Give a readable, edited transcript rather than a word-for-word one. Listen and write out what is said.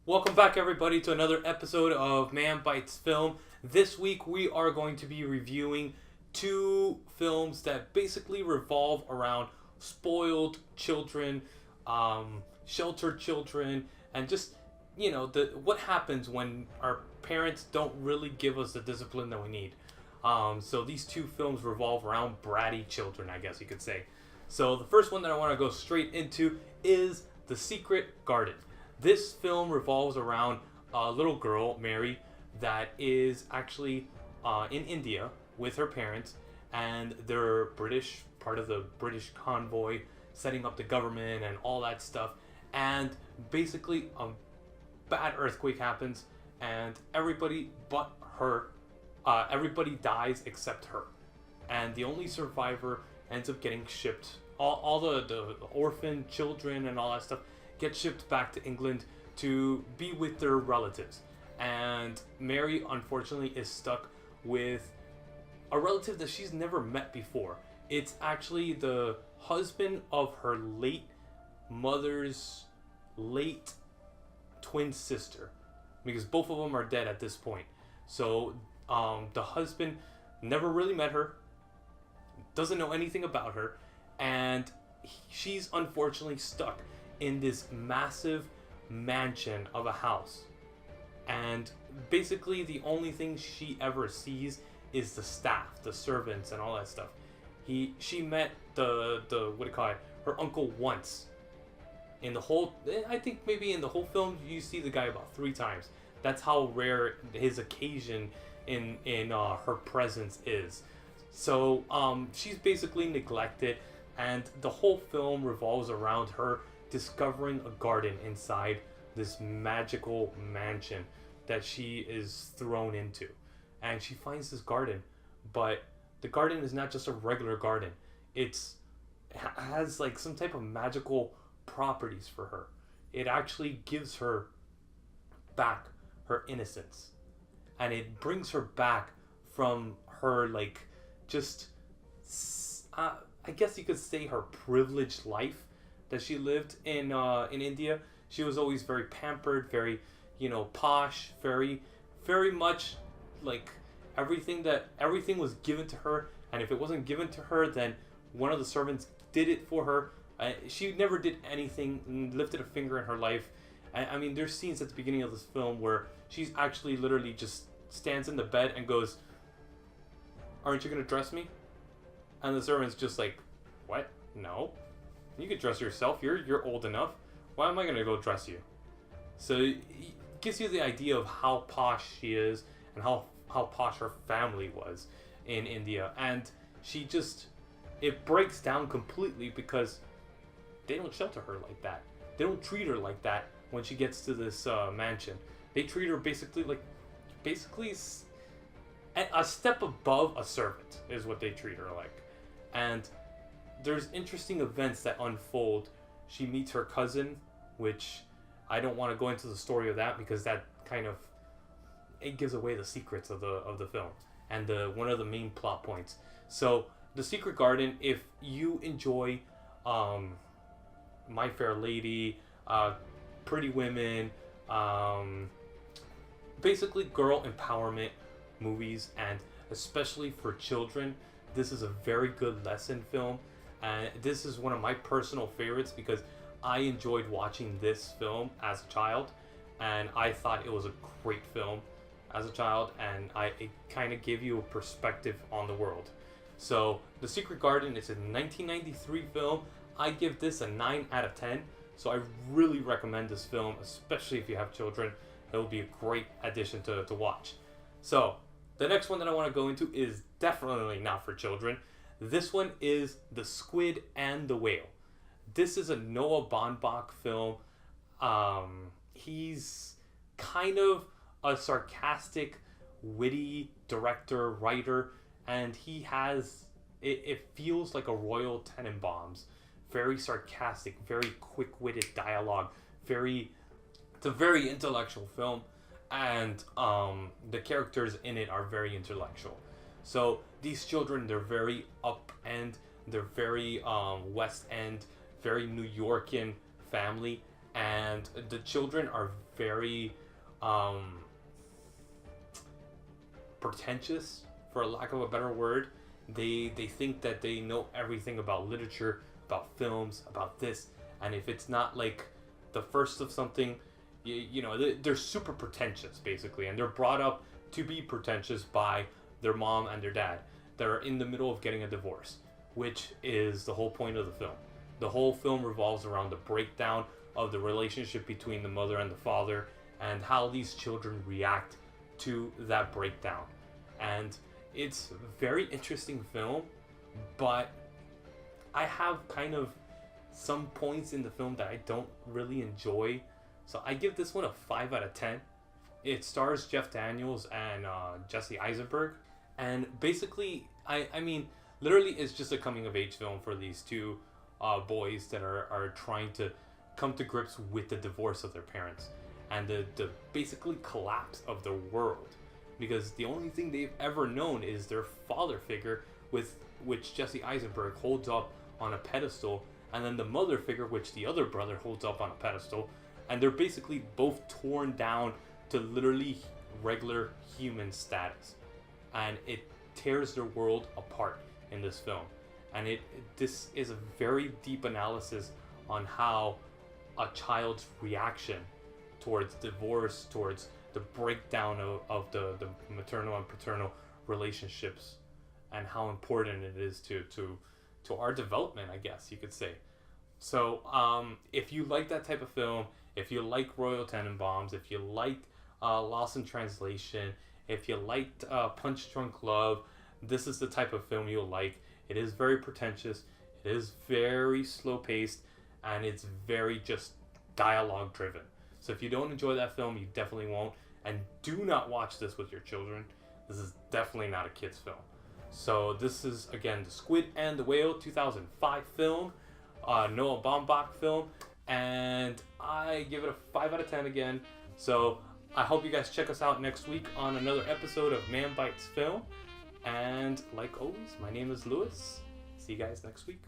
Welcome back, everybody, to another episode of Man Bites Film. This week, we are going to be reviewing two films that basically revolve around spoiled children, sheltered children, and just the what happens when our parents don't really give us the discipline that we need. So these two films revolve around bratty children, I guess you could say. So the first one that I want to go straight into is The Secret Garden. This film revolves around a little girl, Mary, that is actually in India with her parents, and they're British, part of the British convoy, setting up the government and all that stuff. And basically, a bad earthquake happens, and everybody but her, everybody dies except her. And the only survivor ends up getting shipped. All the orphan children and all that stuff get shipped back to England to be with their relatives. And Mary, unfortunately, is stuck with a relative that she's never met before. It's actually the husband of her late mother's late twin sister, because both of them are dead at this point. So the husband never really met her, doesn't know anything about her, and she's unfortunately stuck in this massive mansion of a house. And basically the only thing she ever sees is the staff, the servants, and all that stuff. She met the what do you call it, her uncle once. In the whole, I think maybe in the whole film, you see the guy about 3 times. That's how rare his occasion in her presence is. So she's basically neglected, and the whole film revolves around her discovering a garden inside this magical mansion that she is thrown into. And she finds this garden, but the garden is not just a regular garden. It has like some type of magical properties for her. It actually gives her back her innocence, and it brings her back from her I guess you could say her privileged life that she lived in India. She was always very pampered, very posh, very much like everything was given to her, and if it wasn't given to her, then one of the servants did it for her. She never did anything, lifted a finger in her life. I mean, there's scenes at the beginning of this film where she's actually literally just stands in the bed and goes, "Aren't you gonna dress me?" And the servant's just like, "What? No. You could dress yourself. You're old enough. Why am I gonna go dress you?" So it gives you the idea of how posh she is and how posh her family was in India. And it breaks down completely because they don't shelter her like that. They don't treat her like that when she gets to this mansion. They treat her basically a step above a servant is what they treat her like. And there's interesting events that unfold. She meets her cousin, which I don't want to go into the story of that because that it gives away the secrets of the film and one of the main plot points. So The Secret Garden, if you enjoy My Fair Lady, Pretty Women, basically girl empowerment movies, and especially for children, this is a very good lesson film. And this is one of my personal favorites because I enjoyed watching this film as a child, and I thought it was a great film as a child, and it kind of gave you a perspective on the world. So The Secret Garden is a 1993 film. I give this a 9 out of 10. So I really recommend this film, especially if you have children. It will be a great addition to watch. So the next one that I want to go into is definitely not for children. This one is The Squid and the Whale. This is a Noah Baumbach film. He's kind of a sarcastic, witty director, writer, and he has, it feels like a Royal Tenenbaums. Very sarcastic, very quick-witted dialogue. It's a very intellectual film, and the characters in it are very intellectual. So these children, they're very up end, they're very West End, very New Yorkian family, and the children are very pretentious, for lack of a better word. They think that they know everything about literature, about films, about this, and if it's not like the first of something, they're super pretentious basically, and they're brought up to be pretentious by their mom and their dad. They're in the middle of getting a divorce, which is the whole point of the film. The whole film revolves around the breakdown of the relationship between the mother and the father, and how these children react to that breakdown. And it's a very interesting film, but I have kind of some points in the film that I don't really enjoy. So I give this one a 5 out of 10. It stars Jeff Daniels and Jesse Eisenberg. And basically, I mean, literally it's just a coming of age film for these two boys that are trying to come to grips with the divorce of their parents. And the basically collapse of the world. Because the only thing they've ever known is their father figure, which Jesse Eisenberg holds up on a pedestal, and then the mother figure, which the other brother holds up on a pedestal, and they're basically both torn down to literally regular human status, and it tears their world apart in this film. And this is a very deep analysis on how a child's reaction towards divorce, towards the breakdown of the maternal and paternal relationships, and how important it is to our development, I guess you could say. So if you like that type of film, if you like Royal Tenenbaums, if you like Lost in Translation, if you liked Punch Drunk Love, this is the type of film you'll like. It is very pretentious, it is very slow paced, and it's very just dialogue driven. So if you don't enjoy that film, you definitely won't. And do not watch this with your children. This is definitely not a kid's film. So this is, again, The Squid and the Whale, 2005 film, Noah Baumbach film, and I give it a 5 out of 10 again. So I hope you guys check us out next week on another episode of Man Bites Film. And like always, my name is Lewis. See you guys next week.